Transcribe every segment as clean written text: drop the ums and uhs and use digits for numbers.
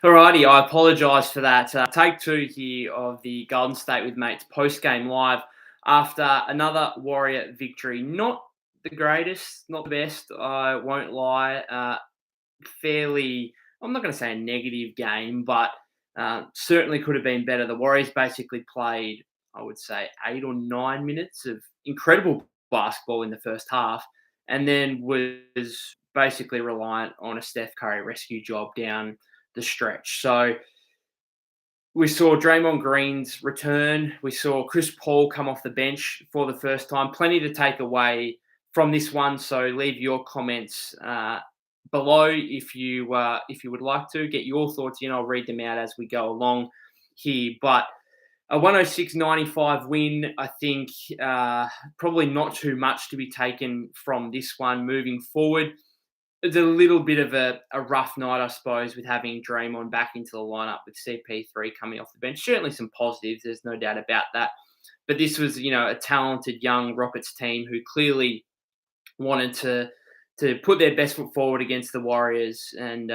Alrighty, I apologise for that. Take two here of the Golden State with Mates post-game live after another Warrior victory. Not the greatest, not the best, I won't lie. Fairly, I'm not going to say a negative game, but certainly could have been better. The Warriors basically played, I would say, 8 or 9 minutes of incredible basketball in the first half, and then was basically reliant on a Steph Curry rescue job down the stretch. So we saw Draymond Green's return. We saw Chris Paul come off the bench for the first time. Plenty to take away from this one. So leave your comments below if you would like to get your thoughts in. I'll read them out as we go along here. But a 106-95 win, I think probably not too much to be taken from this one moving forward. It's a little bit of a rough night, I suppose, with having Draymond back into the lineup with CP3 coming off the bench. Certainly some positives, there's no doubt about that. But this was, a talented young Rockets team who clearly wanted to put their best foot forward against the Warriors. And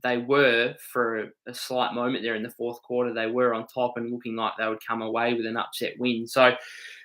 they were, for a slight moment there in the fourth quarter, they were on top and looking like they would come away with an upset win. So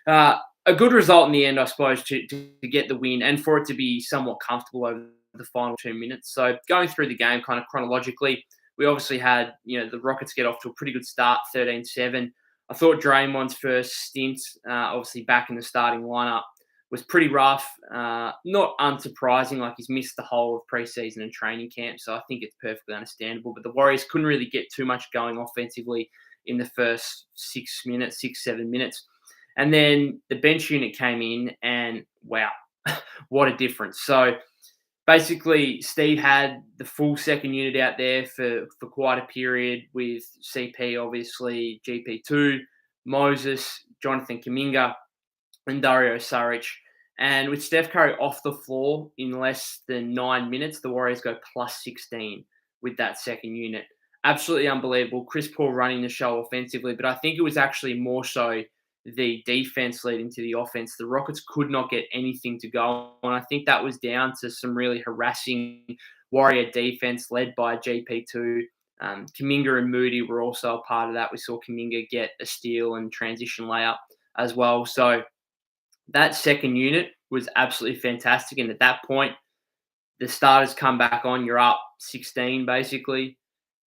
a good result in the end, I suppose, to get the win and for it to be somewhat comfortable over the final 2 minutes. So going through the game kind of chronologically, we obviously had, the Rockets get off to a pretty good start, 13-7. I thought Draymond's first stint, obviously back in the starting lineup, was pretty rough. Not unsurprising, like he's missed the whole of preseason and training camp, so I think it's perfectly understandable. But the Warriors couldn't really get too much going offensively in the first 7 minutes. And then the bench unit came in and, wow, what a difference. So basically, Steve had the full second unit out there for quite a period with CP, obviously, GP2, Moses, Jonathan Kuminga, and Dario Saric. And with Steph Curry off the floor in less than 9 minutes, the Warriors go plus 16 with that second unit. Absolutely unbelievable. Chris Paul running the show offensively, but I think it was actually more so the defense leading to the offense. The Rockets could not get anything to go on. I think that was down to some really harassing Warrior defense led by GP2. Kuminga and Moody were also a part of that. We saw Kuminga get a steal and transition layup as well. So that second unit was absolutely fantastic. And at that point, the starters come back on. You're up 16 basically.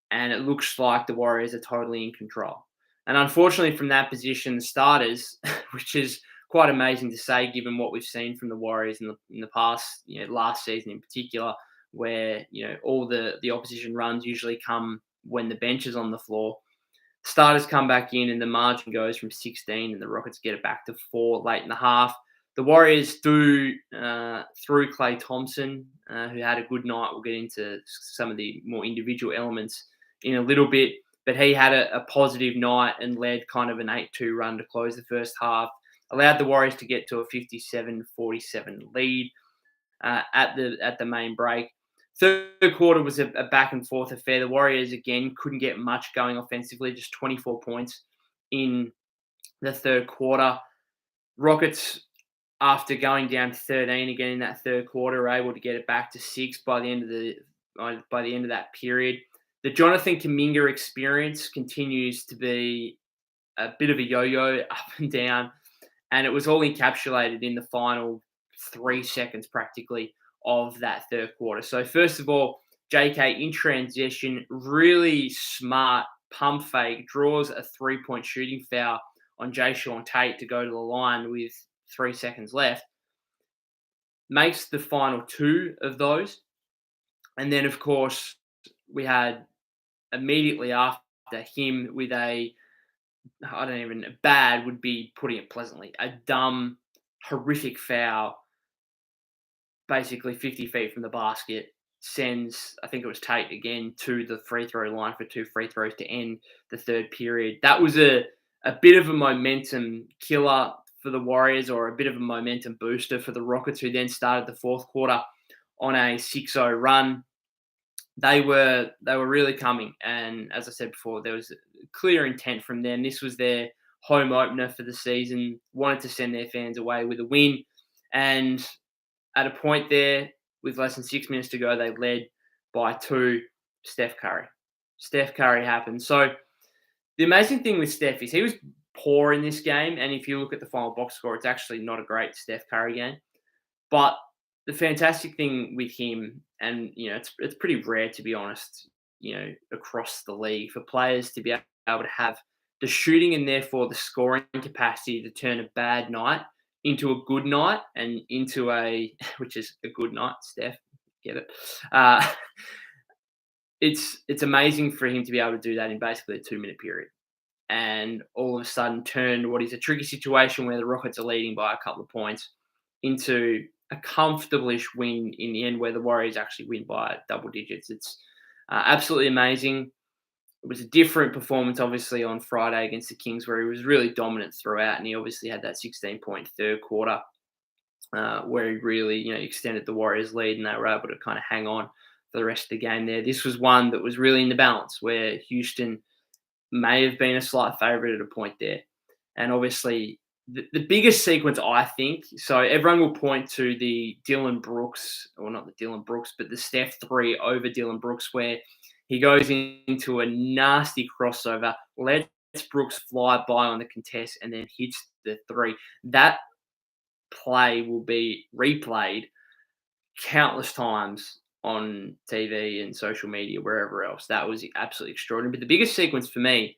And it looks like the Warriors are totally in control. And unfortunately, from that position, the starters, which is quite amazing to say, given what we've seen from the Warriors in the past, last season in particular, where all the opposition runs usually come when the bench is on the floor. Starters come back in, and the margin goes from 16, and the Rockets get it back to 4 late in the half. The Warriors do through Klay Thompson, who had a good night. We'll get into some of the more individual elements in a little bit. But he had a positive night and led kind of an 8-2 run to close the first half. Allowed the Warriors to get to a 57-47 lead at the main break. Third quarter was a back and forth affair. The Warriors, again, couldn't get much going offensively, just 24 points in the third quarter. Rockets, after going down to 13 again in that third quarter, were able to get it back to 6 by the end of that period. The Jonathan Kuminga experience continues to be a bit of a yo-yo up and down, and it was all encapsulated in the final 3 seconds practically of that third quarter. So first of all, JK in transition, really smart pump fake, draws a 3-point shooting foul on Jayshawn Tate to go to the line with 3 seconds left, makes the final 2 of those. And then, of course, we had immediately after him with bad would be putting it pleasantly, a dumb, horrific foul, basically 50 feet from the basket, sends, I think it was Tate again, to the free throw line for 2 free throws to end the third period. That was a bit of a momentum killer for the Warriors, or a bit of a momentum booster for the Rockets, who then started the fourth quarter on a 6-0 run. They were really coming, and as I said before, there was a clear intent from them. This was their home opener for the season, wanted to send their fans away with a win, and at a point there, with less than 6 minutes to go, they led by 2, Steph Curry. Steph Curry happened. So the amazing thing with Steph is he was poor in this game, and if you look at the final box score, it's actually not a great Steph Curry game. But the fantastic thing with him, and it's pretty rare to be honest, across the league for players to be able to have the shooting and therefore the scoring capacity to turn a bad night into a good night and into a which is a good night, Steph. Get it? Uh, it's amazing for him to be able to do that in basically a 2-minute period and all of a sudden turn what is a tricky situation where the Rockets are leading by a couple of points into a comfortable-ish win in the end where the Warriors actually win by double digits. It's absolutely amazing. It was a different performance, obviously, on Friday against the Kings where he was really dominant throughout and he obviously had that 16-point third quarter where he really, extended the Warriors' lead and they were able to kind of hang on for the rest of the game there. This was one that was really in the balance where Houston may have been a slight favourite at a point there. And obviously, the biggest sequence, I think, so everyone will point to the Dylan Brooks, or not the Dylan Brooks, but the Steph 3 over Dylan Brooks, where he goes into a nasty crossover, lets Brooks fly by on the contest, and then hits the 3. That play will be replayed countless times on TV and social media, wherever else. That was absolutely extraordinary. But the biggest sequence for me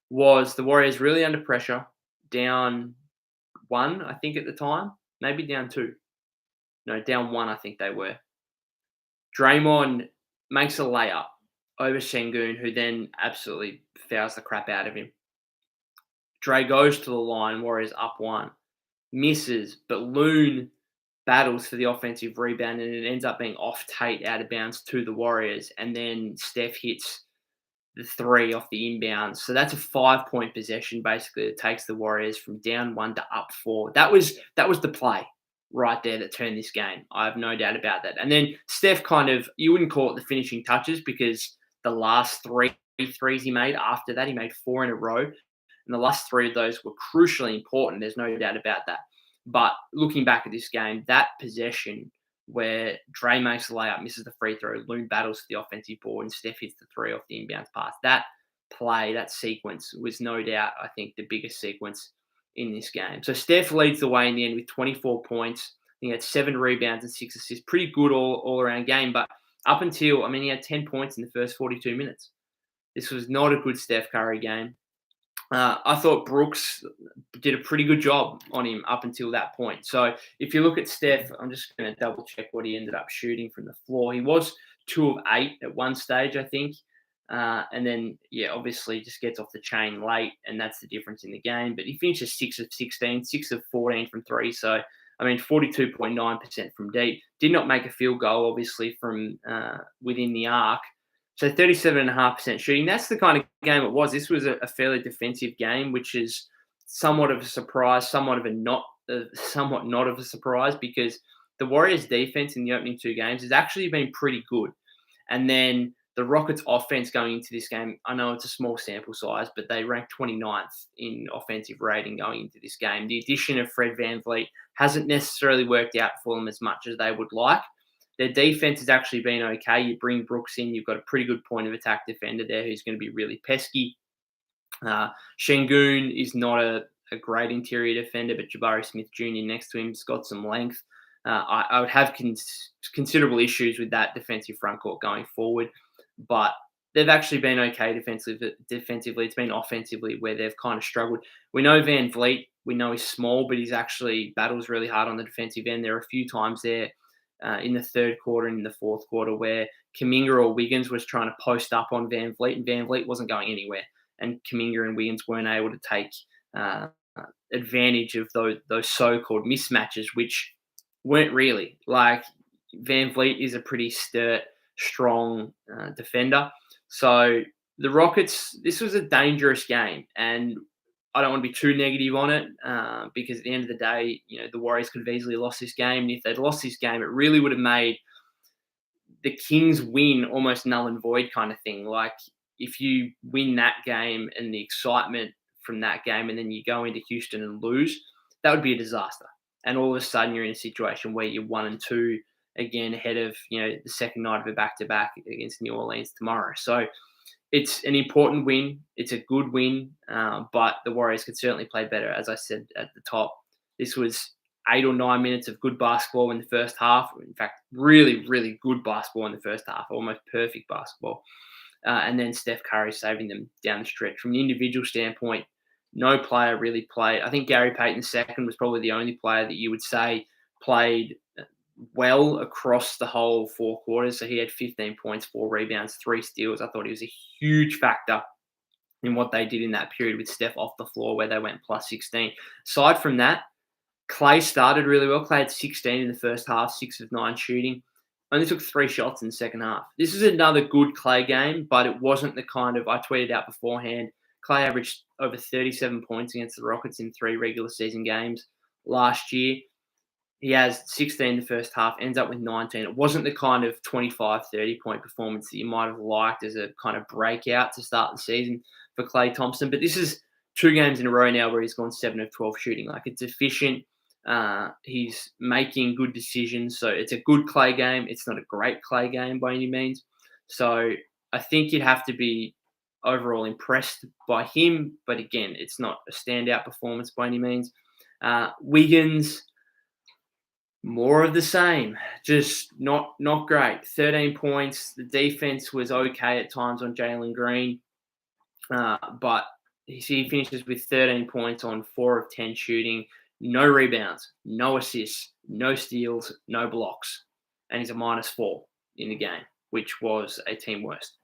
was the Warriors really under pressure, down 1, I think, at the time, maybe down 2. No, down 1, I think they were. Draymond makes a layup over Şengün, who then absolutely fouls the crap out of him. Dre goes to the line, Warriors up 1, misses, but Loon battles for the offensive rebound, and it ends up being off Tate out of bounds to the Warriors, and then Steph hits the 3 off the inbound. So that's a 5-point possession, basically, that takes the Warriors from down 1 to up 4. That was the play right there that turned this game. I have no doubt about that. And then Steph you wouldn't call it the finishing touches because the last 3 threes he made after that, he made 4 in a row. And the last 3 of those were crucially important. There's no doubt about that. But looking back at this game, that possession where Dre makes the layup, misses the free throw, Loon battles for the offensive board, and Steph hits the 3 off the inbounds pass. That play, that sequence was no doubt, I think, the biggest sequence in this game. So Steph leads the way in the end with 24 points. I think he had 7 rebounds and 6 assists. Pretty good all-around game. But up until, he had 10 points in the first 42 minutes. This was not a good Steph Curry game. I thought Brooks did a pretty good job on him up until that point. So if you look at Steph, I'm just going to double check what he ended up shooting from the floor. He was 2 of 8 at one stage, I think. And then, obviously just gets off the chain late, and that's the difference in the game. But he finishes 6 of 16, 6 of 14 from 3. So, 42.9% from deep. Did not make a field goal, obviously, from within the arc. So 37.5% shooting. That's the kind of game it was. This was a fairly defensive game, which is somewhat of a surprise, somewhat not of a surprise, because the Warriors' defense in the opening 2 games has actually been pretty good. And then the Rockets' offense going into this game, I know it's a small sample size, but they ranked 29th in offensive rating going into this game. The addition of Fred VanVleet hasn't necessarily worked out for them as much as they would like. Their defense has actually been okay. You bring Brooks in, you've got a pretty good point of attack defender there who's going to be really pesky. Şengün is not a great interior defender, but Jabari Smith Jr. next to him has got some length. I would have considerable issues with that defensive front court going forward, but they've actually been okay defensively. It's been offensively where they've kind of struggled. We know VanVleet, we know he's small, but he's actually battles really hard on the defensive end. There are a few times there in the third quarter and in the fourth quarter where Kuminga or Wiggins was trying to post up on VanVleet, and VanVleet wasn't going anywhere. And Kuminga and Wiggins weren't able to take advantage of those so-called mismatches, which weren't really. Like, VanVleet is a pretty strong defender. So the Rockets, this was a dangerous game, and I don't want to be too negative on it because at the end of the day, the Warriors could have easily lost this game. And if they'd lost this game, it really would have made the Kings win almost null and void kind of thing. Like, if you win that game and the excitement from that game and then you go into Houston and lose, that would be a disaster. And all of a sudden you're in a situation where you're 1-2 again ahead of, the second night of a back-to-back against New Orleans tomorrow. So it's an important win. It's a good win, but the Warriors could certainly play better. As I said at the top, this was 8 or 9 minutes of good basketball in the first half. In fact, really, really good basketball in the first half, almost perfect basketball. And then Steph Curry saving them down the stretch. From an individual standpoint, no player really played. I think Gary Payton II was probably the only player that you would say played well across the whole 4 quarters. So he had 15 points, 4 rebounds, 3 steals. I thought he was a huge factor in what they did in that period with Steph off the floor where they went plus 16. Aside from that, Clay started really well. Clay had 16 in the first half, 6 of 9 shooting. Only took 3 shots in the second half. This is another good Clay game, but it wasn't the kind of, I tweeted out beforehand, Clay averaged over 37 points against the Rockets in 3 regular season games last year. He has 16 in the first half, ends up with 19. It wasn't the kind of 25, 30-point performance that you might have liked as a kind of breakout to start the season for Klay Thompson. But this is 2 games in a row now where he's gone 7 of 12 shooting. Like, it's efficient. He's making good decisions. So it's a good Klay game. It's not a great Klay game by any means. So I think you'd have to be overall impressed by him. But again, it's not a standout performance by any means. Wiggins, more of the same, just not great. 13 points. The defense was okay at times on Jalen Green, but he finishes with 13 points on 4 of 10 shooting, no rebounds, no assists, no steals, no blocks, and he's a -4 in the game, which was a team worst.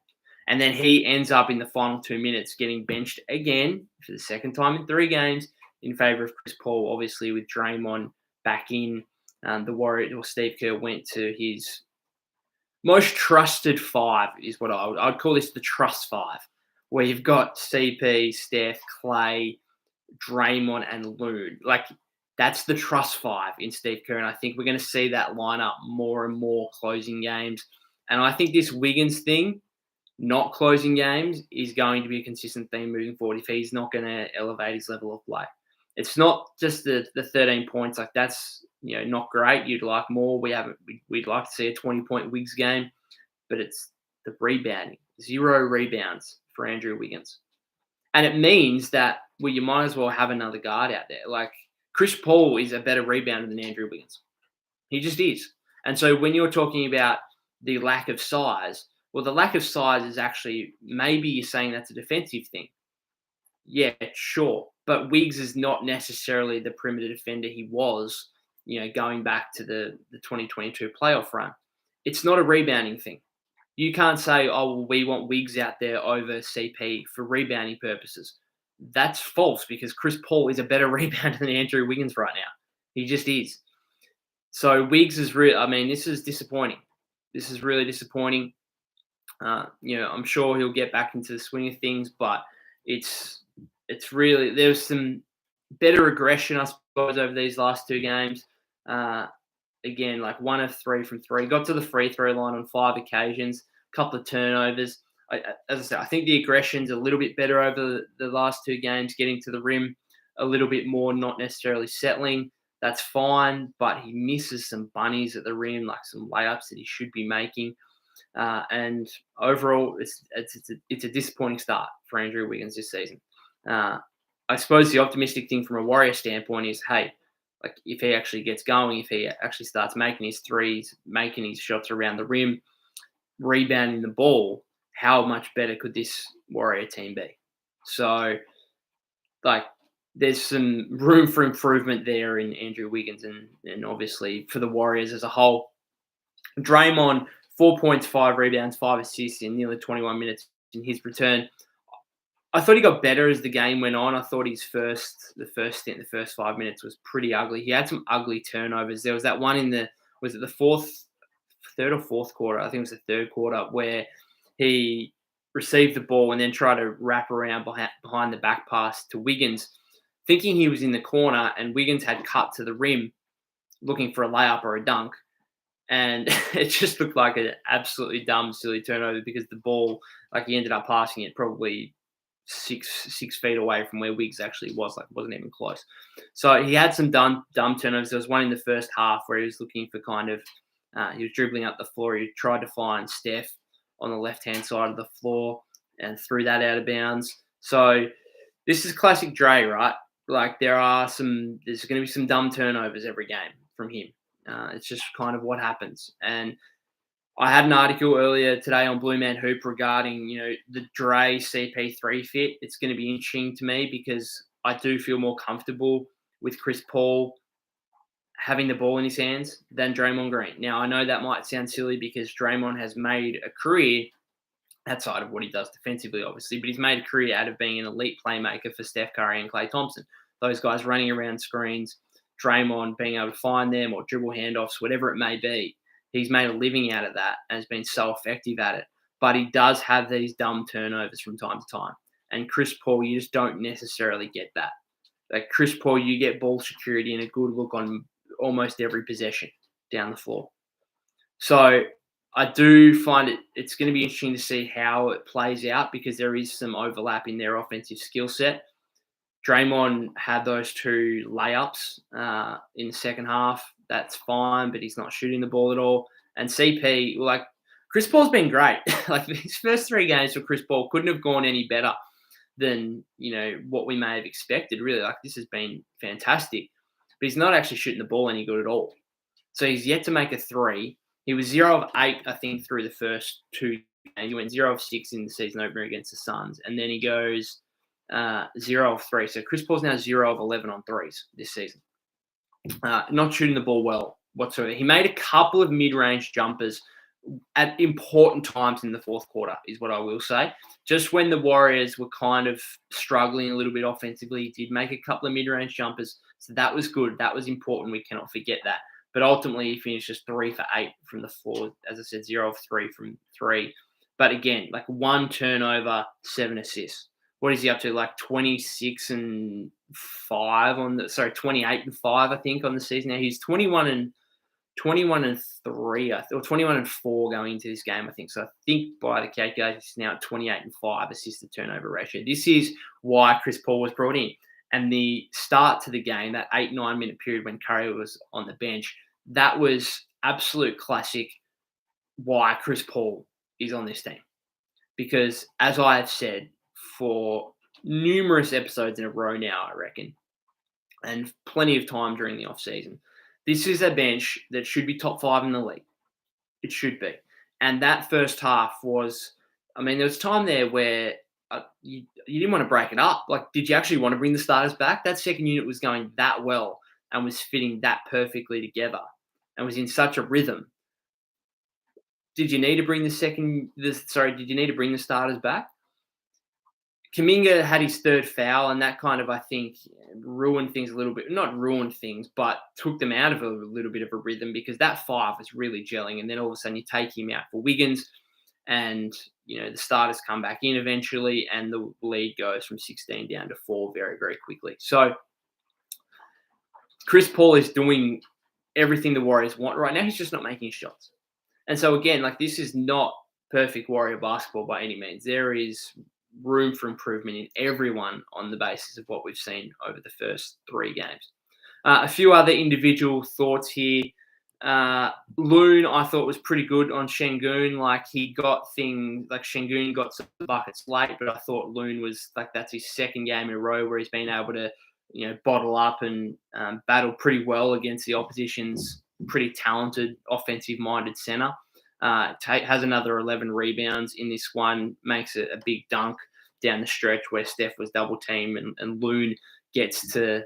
And then he ends up in the final 2 minutes getting benched again for the second time in 3 games in favor of Chris Paul, obviously with Draymond back in. The Warriors, or Steve Kerr, went to his most trusted 5, is what I'd call this the trust 5, where you've got CP, Steph, Clay, Draymond, and Loon. Like, that's the trust 5 in Steve Kerr, and I think we're going to see that line up more and more closing games. And I think this Wiggins thing, not closing games, is going to be a consistent theme moving forward if he's not going to elevate his level of play. It's not just the 13 points. Like, that's, not great. You'd like more. We'd like to see a 20-point Wiggs game, but it's the rebounding. 0 rebounds for Andrew Wiggins. And it means that, well, you might as well have another guard out there. Like, Chris Paul is a better rebounder than Andrew Wiggins. He just is. And so when you're talking about the lack of size, well, the lack of size is actually, maybe you're saying that's a defensive thing. Yeah, sure. But Wiggs is not necessarily the perimeter defender he was, going back to the 2022 playoff run. It's not a rebounding thing. You can't say, oh, well, we want Wiggs out there over CP for rebounding purposes. That's false, because Chris Paul is a better rebounder than Andrew Wiggins right now. He just is. So Wiggs is this is disappointing. This is really disappointing. I'm sure he'll get back into the swing of things, but it's really, there's some better aggression, I suppose, over these last 2 games. Again, like 1 of 3 from 3. Got to the free throw line on 5 occasions, a couple of turnovers. As I said, I think the aggression's a little bit better over the last 2 games, getting to the rim a little bit more, not necessarily settling. That's fine, but he misses some bunnies at the rim, like some layups that he should be making. And overall, it's a disappointing start for Andrew Wiggins this season. I suppose the optimistic thing from a Warrior standpoint is, hey, like, if he actually gets going, if he actually starts making his threes, making his shots around the rim, rebounding the ball, how much better could this Warrior team be? So, like, there's some room for improvement there in Andrew Wiggins and obviously for the Warriors as a whole. Draymond, 4 points, 5 rebounds, 5 assists in nearly 21 minutes in his return. I thought he got better as the game went on. I thought the first 5 minutes was pretty ugly. He had some ugly turnovers. There was that one in the third or fourth quarter? I think it was the third quarter, where he received the ball and then tried to wrap around behind the back pass to Wiggins, thinking he was in the corner, and Wiggins had cut to the rim looking for a layup or a dunk. And it just looked like an absolutely dumb, silly turnover, because the ball, like, he ended up passing it probably six feet away from where Wiggs actually was. Like, it wasn't even close. So he had some dumb turnovers. There was one in the first half where he was looking for he was dribbling up the floor. He tried to find Steph on the left-hand side of the floor. and threw that out of bounds. So this is classic Dre, right? Like there's going to be some dumb turnovers every game from him. It's just kind of what happens. And I had an article earlier today on Blue Man Hoop regarding, the Dre CP3 fit. It's going to be interesting to me because I do feel more comfortable with Chris Paul having the ball in his hands than Draymond Green. Now, I know that might sound silly because Draymond has made a career outside of what he does defensively, obviously, but he's made a career out of being an elite playmaker for Steph Curry and Klay Thompson. Those guys running around screens, Draymond being able to find them or dribble handoffs, whatever it may be. He's made a living out of that and has been so effective at it. But he does have these dumb turnovers from time to time. And Chris Paul, you just don't necessarily get that. Like Chris Paul, you get ball security and a good look on almost every possession down the floor. So I do find it's going to be interesting to see how it plays out because there is some overlap in their offensive skill set. Draymond had those 2 layups in the second half. That's fine, but he's not shooting the ball at all. And CP, Chris Paul's been great. Like his first 3 games for Chris Paul couldn't have gone any better than, what we may have expected, really. Like this has been fantastic. But he's not actually shooting the ball any good at all. So he's yet to make a 3. He was 0 of 8, I think, through the first 2 games. He went 0 of 6 in the season opener against the Suns. And then he goes 0 of 3. So Chris Paul's now 0 of 11 on threes this season. Not shooting the ball well whatsoever. He made a couple of mid-range jumpers at important times in the fourth quarter, is what I will say. Just when the Warriors were kind of struggling a little bit offensively, he did make a couple of mid-range jumpers. So that was good. That was important. We cannot forget that. But ultimately, he finished just 3 for 8 from the floor. As I said, 0 of 3 from 3. But again, 1 turnover, 7 assists. What is he up to? 28 and 5 I think on the season. Now he's 21 and 3, or 21 and 4 going into this game, I think. So I think by the calculations, he's now at 28 and 5 assist to turnover ratio. This is why Chris Paul was brought in. And the start to the game, that 8-9 minute period when Curry was on the bench, that was absolute classic why Chris Paul is on this team. Because as I have said for numerous episodes in a row now, I reckon, and plenty of time during the offseason, this is a bench that should be top 5 in the league. It should be. And that first half was, there was time there where you didn't want to break it up. Did you actually want to bring the starters back? That second unit was going that well and was fitting that perfectly together and was in such a rhythm. Did you need to bring the starters back? Kuminga had his 3rd foul, and that kind of, I think, ruined things a little bit. Not ruined things, but took them out of a little bit of a rhythm because that 5 was really gelling. And then all of a sudden you take him out for Wiggins and, the starters come back in eventually and the lead goes from 16 down to 4 very, very quickly. So Chris Paul is doing everything the Warriors want right now. He's just not making shots. And so, again, this is not perfect Warrior basketball by any means. There is room for improvement in everyone on the basis of what we've seen over the first 3 games. A few other individual thoughts here. Loon, I thought, was pretty good on Şengün. He got things, Şengün got some buckets late, but I thought Loon was, that's his 2nd game in a row where he's been able to, bottle up and battle pretty well against the opposition's pretty talented offensive-minded center. Has another 11 rebounds in this one, makes a big dunk down the stretch where Steph was double-teamed and Loon gets the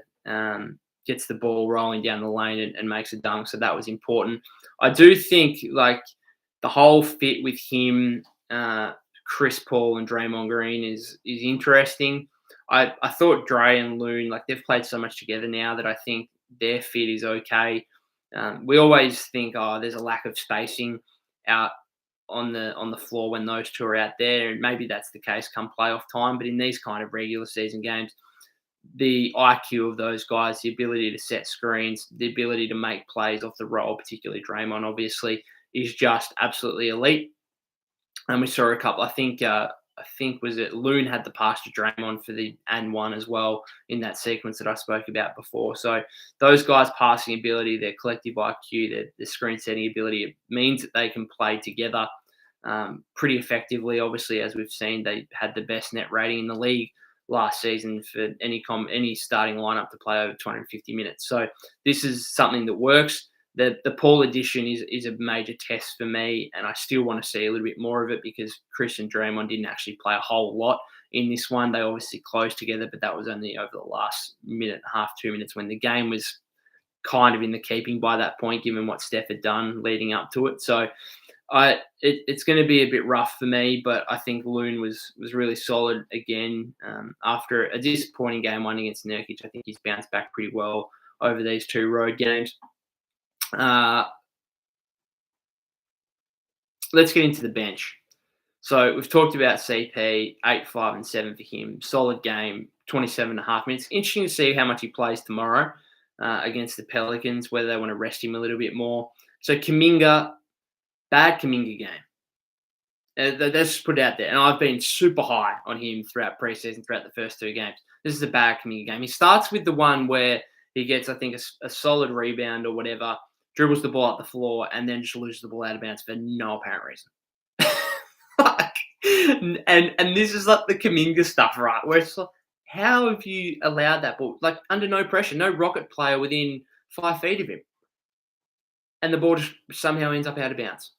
ball rolling down the lane and makes a dunk, so that was important. I do think, the whole fit with him, Chris Paul and Draymond Green is interesting. I thought Dre and Loon, they've played so much together now that I think their fit is okay. We always think, there's a lack of spacing out on the floor when those 2 are out there, and maybe that's the case come playoff time. But in these kind of regular season games, the IQ of those guys, the ability to set screens, the ability to make plays off the roll, particularly Draymond, obviously, is just absolutely elite. And we saw a couple. I think was it Loon had the pass to Draymond for the and one as well in that sequence that I spoke about before. So those guys' passing ability, their collective IQ, their screen setting ability, it means that they can play together pretty effectively. Obviously, as we've seen, they had the best net rating in the league last season for any starting lineup to play over 250 minutes. So this is something that works. The Paul addition is a major test for me, and I still want to see a little bit more of it because Chris and Draymond didn't actually play a whole lot in this one. They obviously closed together, but that was only over the last minute and a half, 2 minutes when the game was kind of in the keeping by that point, given what Steph had done leading up to it. So it's going to be a bit rough for me, but I think Loon was really solid again after a disappointing game one against Nurkic. I think he's bounced back pretty well over these two road games. Let's get into the bench. So we've talked about CP, 8, 5, and 7 for him. Solid game, 27.5 minutes. Interesting to see how much he plays tomorrow against the Pelicans, whether they want to rest him a little bit more. So Kuminga, bad Kuminga game. Let's just put it out there. And I've been super high on him throughout preseason, throughout the first two games. This is a bad Kuminga game. He starts with the one where he gets, I think, a solid rebound or whatever, dribbles the ball up the floor, and then just loses the ball out of bounds for no apparent reason. and this is like the Kuminga stuff, right? Where it's like, how have you allowed that ball? Like, under no pressure, no rocket player within 5 feet of him. And the ball just somehow ends up out of bounds.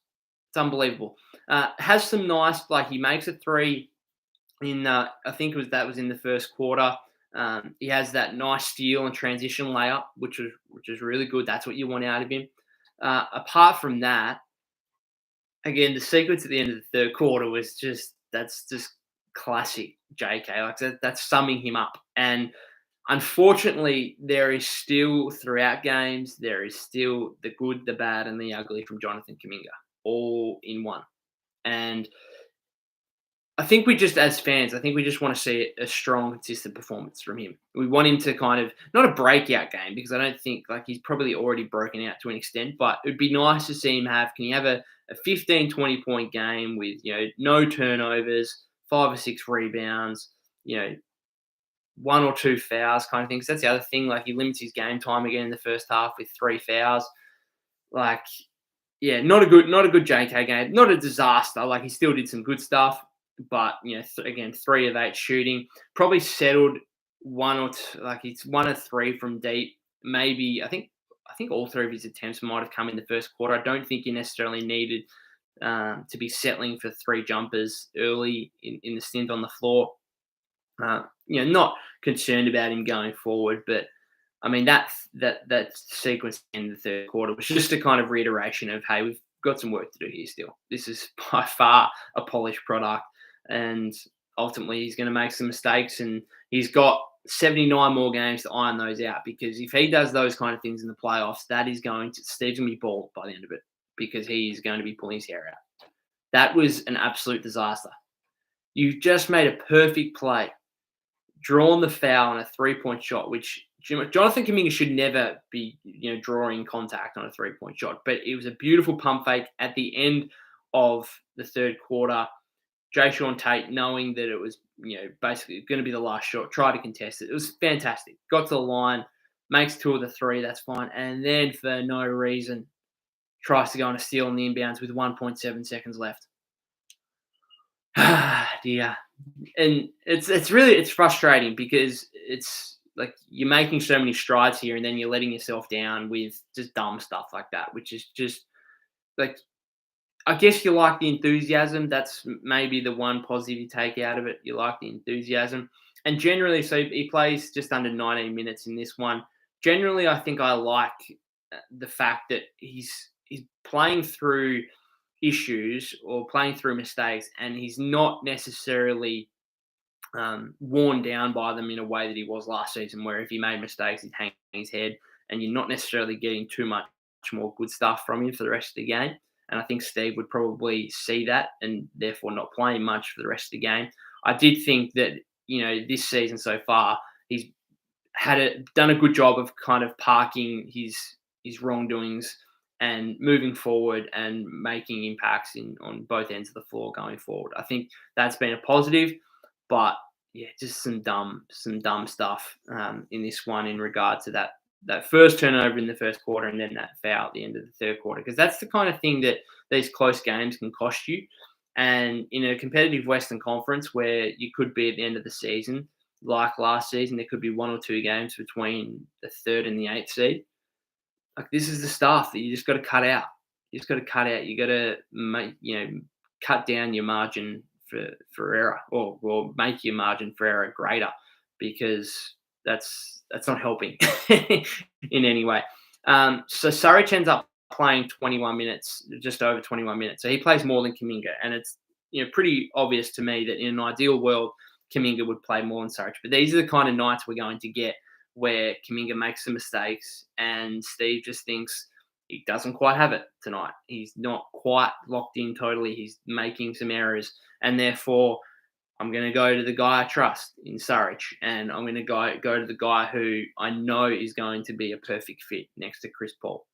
It's unbelievable. Has some nice, like he makes a three in, I think that was in the first quarter. He has that nice steal and transition layup, which is really good. That's what you want out of him. Apart from that, again, the sequence at the end of the third quarter was that's just classic JK. Like that's summing him up. And unfortunately, there is still throughout games, there is still the good, the bad, and the ugly from Jonathan Kuminga, all in one. And I think as fans, I think we just want to see a strong, consistent performance from him. We want him to kind of, not a breakout game, because I don't think, like, he's probably already broken out to an extent, but it'd be nice to see him can he have a 15, 20-point game with, no turnovers, 5 or 6 rebounds, 1 or 2 fouls kind of thing. Because that's the other thing, like, he limits his game time again in the first half with 3 fouls. Like, yeah, not a good JK game, not a disaster. Like, he still did some good stuff. But, again, 3 of 8 shooting. Probably settled 1 or 2, like it's 1 of 3 from deep. Maybe, I think all 3 of his attempts might have come in the first quarter. I don't think he necessarily needed to be settling for 3 jumpers early in the stint on the floor. Not concerned about him going forward, but I mean that sequence in the third quarter was just a kind of reiteration of, hey, we've got some work to do here still. This is by far a polished product. And ultimately, he's going to make some mistakes, and he's got 79 more games to iron those out. Because if he does those kind of things in the playoffs, Steve's going to be bald by the end of it, because he's going to be pulling his hair out. That was an absolute disaster. You just made a perfect play, drawn the foul on a 3-point shot, which Jonathan Kuminga should never be, drawing contact on a 3-point shot. But it was a beautiful pump fake at the end of the third quarter. Jayshawn Tate, knowing that it was, basically going to be the last shot, tried to contest it. It was fantastic. Got to the line, makes 2 of the 3, that's fine. And then for no reason, tries to go on a steal on the inbounds with 1.7 seconds left. Dear. And it's frustrating, because it's like you're making so many strides here, and then you're letting yourself down with just dumb stuff like that, which is just like, I guess you like the enthusiasm. That's maybe the one positive you take out of it. You like the enthusiasm. And generally, so he plays just under 19 minutes in this one. Generally, I think I like the fact that he's playing through issues or playing through mistakes, and he's not necessarily worn down by them in a way that he was last season, where if he made mistakes, he'd hang his head, and you're not necessarily getting too much more good stuff from him for the rest of the game. And I think Steve would probably see that, and therefore not playing much for the rest of the game. I did think that, this season so far, he's done a good job of kind of parking his wrongdoings and moving forward and making impacts on both ends of the floor going forward. I think that's been a positive, but yeah, just some dumb stuff in this one in regard to that first turnover in the first quarter, and then that foul at the end of the third quarter, because that's the kind of thing that these close games can cost you. And in a competitive Western Conference where you could be at the end of the season, like last season, there could be 1 or 2 games between the third and the eighth seed. Like, this is the stuff that you just got to cut out. You just got to cut out. You got to make, cut down your margin for error, or make your margin for error greater, because that's not helping in any way. So Saric ends up playing 21 minutes, just over 21 minutes. So he plays more than Kuminga, and it's pretty obvious to me that in an ideal world, Kuminga would play more than Saric. But these are the kind of nights we're going to get where Kuminga makes some mistakes and Steve just thinks he doesn't quite have it tonight. He's not quite locked in totally. He's making some errors, and therefore I'm going to go to the guy I trust in Saric, and I'm going to go to the guy who I know is going to be a perfect fit next to Chris Paul.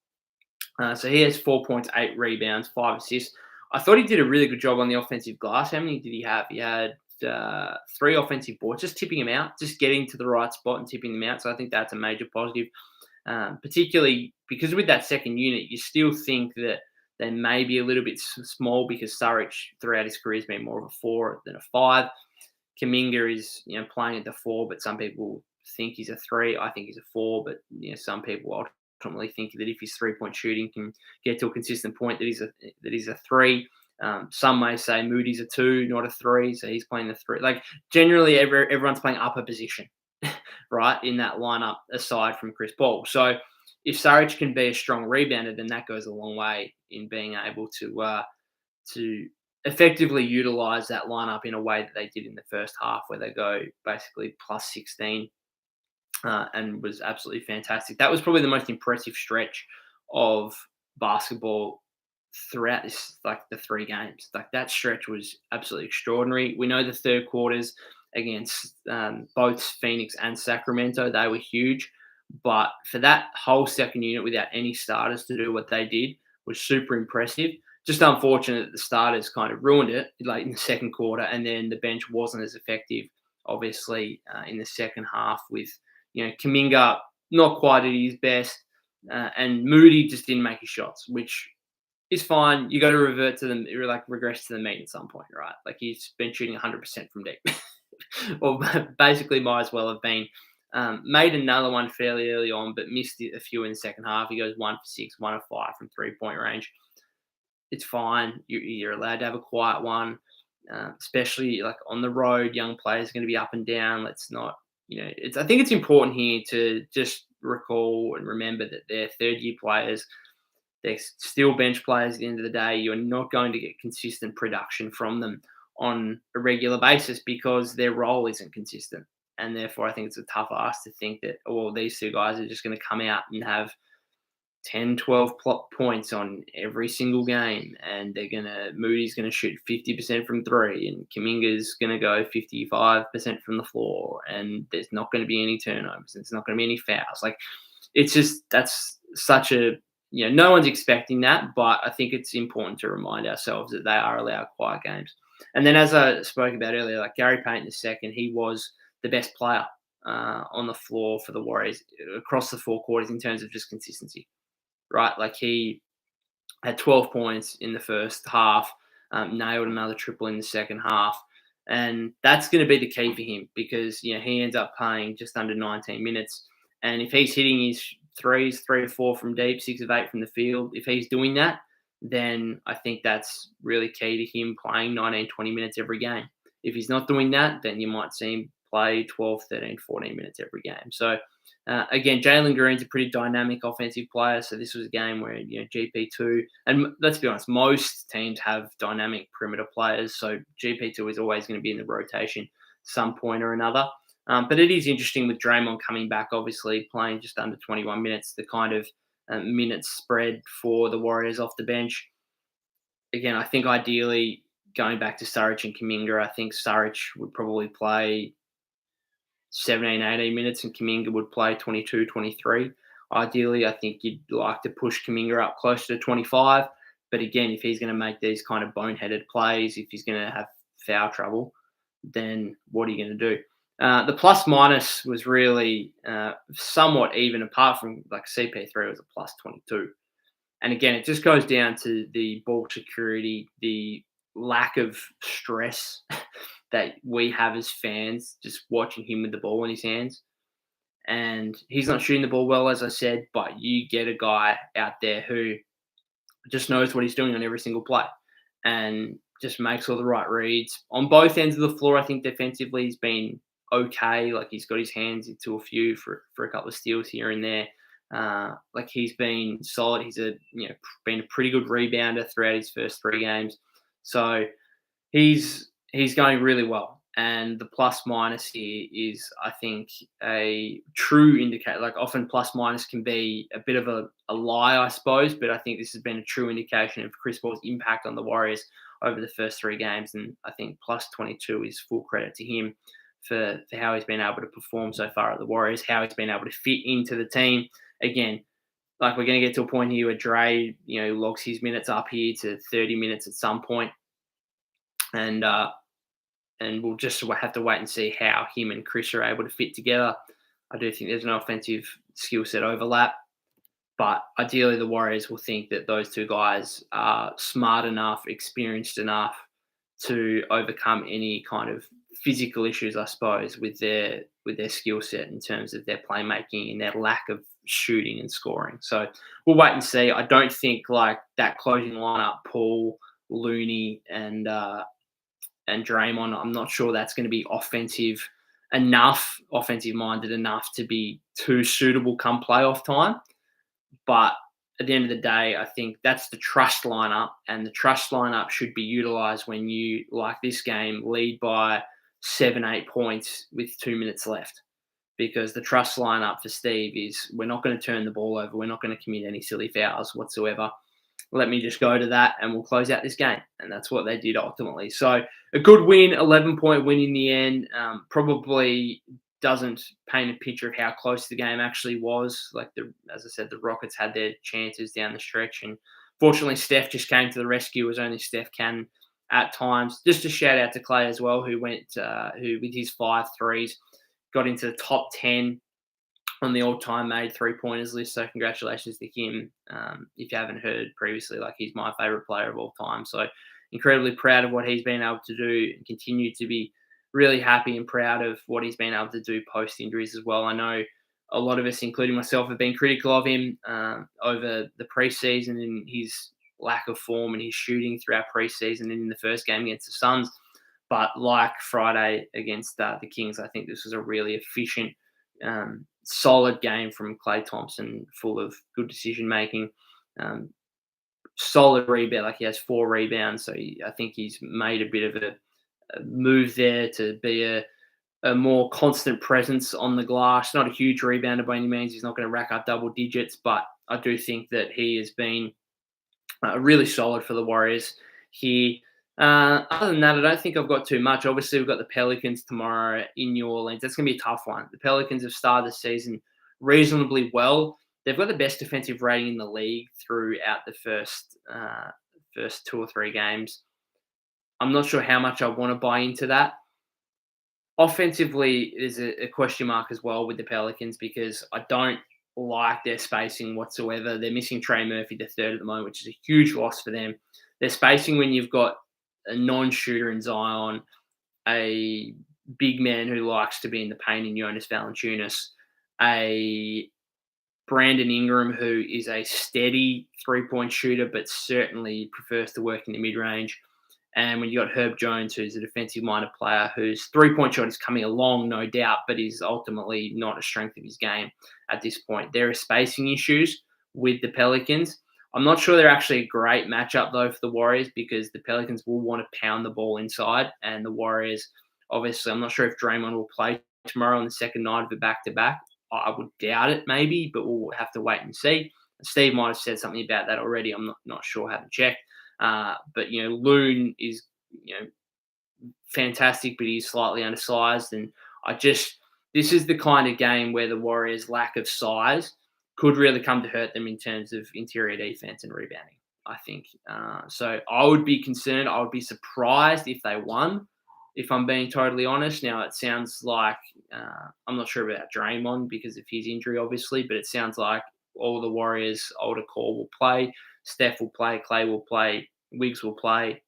So he has 4 points, 8 rebounds, 5 assists. I thought he did a really good job on the offensive glass. How many did he have? He had 3 offensive boards, just tipping them out, just getting to the right spot and tipping them out. So I think that's a major positive, particularly because with that second unit, you still think that they may be a little bit small because Saric throughout his career has been more of a 4 than a 5. Kuminga is playing at the 4, but some people think he's a 3. I think he's a 4, but some people ultimately think that if his 3-point shooting can get to a consistent point, that he's a 3. Some may say Moody's a 2, not a 3, so he's playing the 3. Like, generally, everyone's playing upper position, right, in that lineup aside from Chris Paul. So if Saric can be a strong rebounder, then that goes a long way in being able to effectively utilize that lineup in a way that they did in the first half, where they go basically plus 16, and was absolutely fantastic. That was probably the most impressive stretch of basketball throughout this, like the 3 games. Like, that stretch was absolutely extraordinary. We know the third quarters against both Phoenix and Sacramento, they were huge. But for that whole second unit without any starters to do what they did was super impressive. Just unfortunate that the starters kind of ruined it late in the second quarter, and then the bench wasn't as effective, obviously, in the second half with, Kuminga not quite at his best, and Moody just didn't make his shots, which is fine. You got to revert to them, like regress to the mean at some point, right? Like, he's been shooting 100% from deep, or basically might as well have been. Made another one fairly early on, but missed a few in the second half. He goes 1 for 6, 1 of 5 from 3-point range. It's fine. You're allowed to have a quiet one, especially like on the road. Young players are going to be up and down. Let's not, I think it's important here to just recall and remember that they're third-year players. They're still bench players at the end of the day. You're not going to get consistent production from them on a regular basis because their role isn't consistent. And therefore, I think it's a tough ask to think that, these 2 guys are just going to come out and have 10, 12 points on every single game, and Moody's going to shoot 50% from 3, and Kuminga's going to go 55% from the floor, and there's not going to be any turnovers, and there's not going to be any fouls. Like, it's just, that's such a, no one's expecting that, but I think it's important to remind ourselves that they are allowed quiet games. And then, as I spoke about earlier, like Gary Payton II, he was the best player on the floor for the Warriors across the 4 quarters in terms of just consistency. Right, like, he had 12 points in the first half, nailed another triple in the second half, and that's going to be the key for him because he ends up playing just under 19 minutes, and if he's hitting his threes, 3 or 4 from deep, 6 of 8 from the field, if he's doing that, then I think that's really key to him playing 19, 20 minutes every game. If he's not doing that, then you might see him play 12, 13, 14 minutes every game. So, again, Jalen Green's a pretty dynamic offensive player. So this was a game where, GP2, and let's be honest, most teams have dynamic perimeter players. So GP2 is always going to be in the rotation some point or another. But it is interesting with Draymond coming back, obviously playing just under 21 minutes, the kind of minutes spread for the Warriors off the bench. Again, I think ideally going back to Saric and Kuminga, I think Saric would probably play 17, 18 minutes, and Kuminga would play 22, 23. Ideally, I think you'd like to push Kuminga up closer to 25. But again, if he's going to make these kind of boneheaded plays, if he's going to have foul trouble, then what are you going to do? The plus minus was really somewhat even, apart from like CP3 was a plus 22. And again, it just goes down to the ball security, the lack of stress that we have as fans just watching him with the ball in his hands. And he's not shooting the ball well, as I said, but you get a guy out there who just knows what he's doing on every single play and just makes all the right reads. On both ends of the floor, I think defensively he's been okay. Like he's got his hands into a few for a couple of steals here and there. Like he's been solid. He's been a pretty good rebounder throughout his first 3 games. So he's going really well. And the plus minus here is, I think, a true indicator. Like often plus minus can be a bit of a lie, I suppose, but I think this has been a true indication of Chris Paul's impact on the Warriors over the first 3 games. And I think plus 22 is full credit to him for how he's been able to perform so far at the Warriors, how he's been able to fit into the team. Again, like we're going to get to a point here where Dre, logs his minutes up here to 30 minutes at some point. And we'll just have to wait and see how him and Chris are able to fit together. I do think there's an offensive skill set overlap, but ideally the Warriors will think that those 2 guys are smart enough, experienced enough to overcome any kind of physical issues, I suppose, with their skill set in terms of their playmaking and their lack of shooting and scoring. So we'll wait and see. I don't think like that closing lineup, Paul, Looney, and Draymond, I'm not sure that's going to be offensive minded enough to be too suitable come playoff time. But at the end of the day, I think that's the trust lineup, and the trust lineup should be utilized when you, like this game, lead by 7-8 points with 2 minutes left. Because the trust lineup for Steve is, we're not going to turn the ball over. We're not going to commit any silly fouls whatsoever. Let me just go to that and we'll close out this game. And that's what they did ultimately. So a good win, 11-point win in the end. Probably doesn't paint a picture of how close the game actually was. Like, as I said, the Rockets had their chances down the stretch. And fortunately, Steph just came to the rescue, as only Steph can at times. Just a shout out to Clay as well, who with his 5 threes, got into the top 10 on the all-time made 3-pointers list. So congratulations to him. If you haven't heard previously, like he's my favorite player of all time. So incredibly proud of what he's been able to do, and continue to be really happy and proud of what he's been able to do post injuries as well. I know a lot of us, including myself, have been critical of him over the preseason and his lack of form and his shooting throughout preseason and in the first game against the Suns. But like Friday against the Kings, I think this was a really efficient, solid game from Klay Thompson, full of good decision making, solid rebound. Like he has 4 rebounds, so I think he's made a bit of a move there to be a more constant presence on the glass. Not a huge rebounder by any means. He's not going to rack up double digits, but I do think that he has been really solid for the Warriors here. Other than that, I don't think I've got too much. Obviously, we've got the Pelicans tomorrow in New Orleans. That's going to be a tough one. The Pelicans have started the season reasonably well. They've got the best defensive rating in the league throughout the first 2 or 3 games. I'm not sure how much I want to buy into that. Offensively, there's a question mark as well with the Pelicans, because I don't like their spacing whatsoever. They're missing Trey Murphy the third at the moment, which is a huge loss for them. Their spacing, when you've got a non-shooter in Zion, a big man who likes to be in the paint in Jonas Valanciunas, a Brandon Ingram who is a steady 3-point shooter but certainly prefers to work in the mid-range, and when you got Herb Jones, who's a defensive-minded player whose 3-point shot is coming along, no doubt, but is ultimately not a strength of his game at this point. There are spacing issues with the Pelicans. I'm not sure they're actually a great matchup, though, for the Warriors, because the Pelicans will want to pound the ball inside, and the Warriors, obviously, I'm not sure if Draymond will play tomorrow on the second night of a back-to-back. I would doubt it, maybe, but we'll have to wait and see. Steve might have said something about that already. I'm not sure, haven't checked. But, Loon is, fantastic, but he's slightly undersized. And this is the kind of game where the Warriors' lack of size could really come to hurt them in terms of interior defense and rebounding, I think. So I would be concerned. I would be surprised if they won, if I'm being totally honest. Now, it sounds like, I'm not sure about Draymond because of his injury, obviously, but it sounds like all the Warriors' older core will play. Steph will play, Clay will play, Wiggs will play.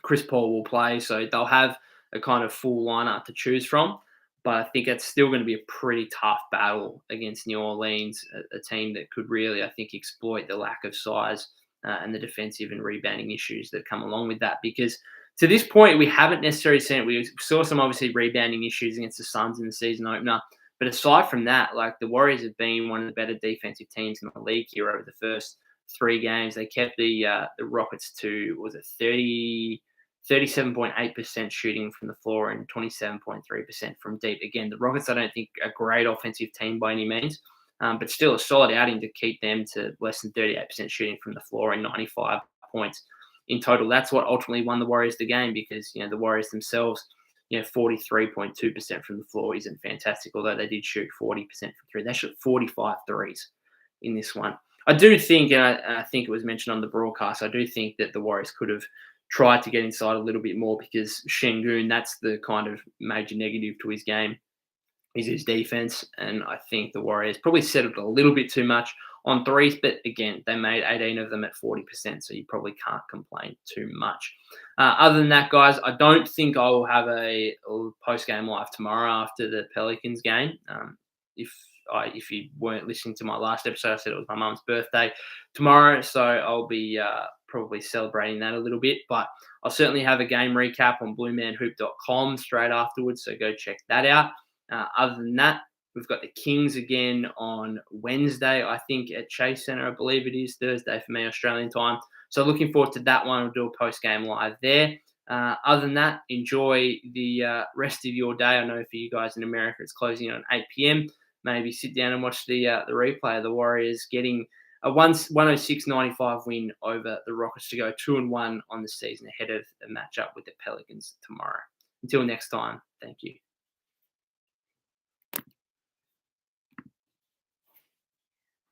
Chris Paul will play, so they'll have a kind of full lineup to choose from. But I think it's still going to be a pretty tough battle against New Orleans, a team that could really, I think, exploit the lack of size and the defensive and rebounding issues that come along with that. Because to this point, we haven't necessarily seen it. We saw some obviously rebounding issues against the Suns in the season opener. But aside from that, like the Warriors have been one of the better defensive teams in the league here over the first 3 games. They kept the Rockets to, was it 37.8% shooting from the floor and 27.3% from deep. Again, the Rockets, I don't think, are a great offensive team by any means, but still a solid outing to keep them to less than 38% shooting from the floor and 95 points in total. That's what ultimately won the Warriors the game, because the Warriors themselves, 43.2% from the floor isn't fantastic, although they did shoot 40% from three. They shot 45 threes in this one. I do think, and I think it was mentioned on the broadcast, I do think that the Warriors could have tried to get inside a little bit more, because Şengün, that's the kind of major negative to his game, is his defense. And I think the Warriors probably settled a little bit too much on threes, but again, they made 18 of them at 40%, so you probably can't complain too much. Other than that, guys, I don't think I will have a post-game live tomorrow after the Pelicans game. If you weren't listening to my last episode, I said it was my mum's birthday tomorrow, so I'll be probably celebrating that a little bit. But I'll certainly have a game recap on bluemanhoop.com straight afterwards, so go check that out. Other than that, we've got the Kings again on Wednesday, I think, at Chase Center. I believe it is Thursday for me, Australian time. So looking forward to that one. We'll do a post-game live there. Other than that, enjoy the rest of your day. I know for you guys in America, it's closing on 8 p.m. Maybe sit down and watch the replay of the Warriors getting a 106-95 win over the Rockets to go 2-1 on the season ahead of the matchup with the Pelicans tomorrow. Until next time, thank you.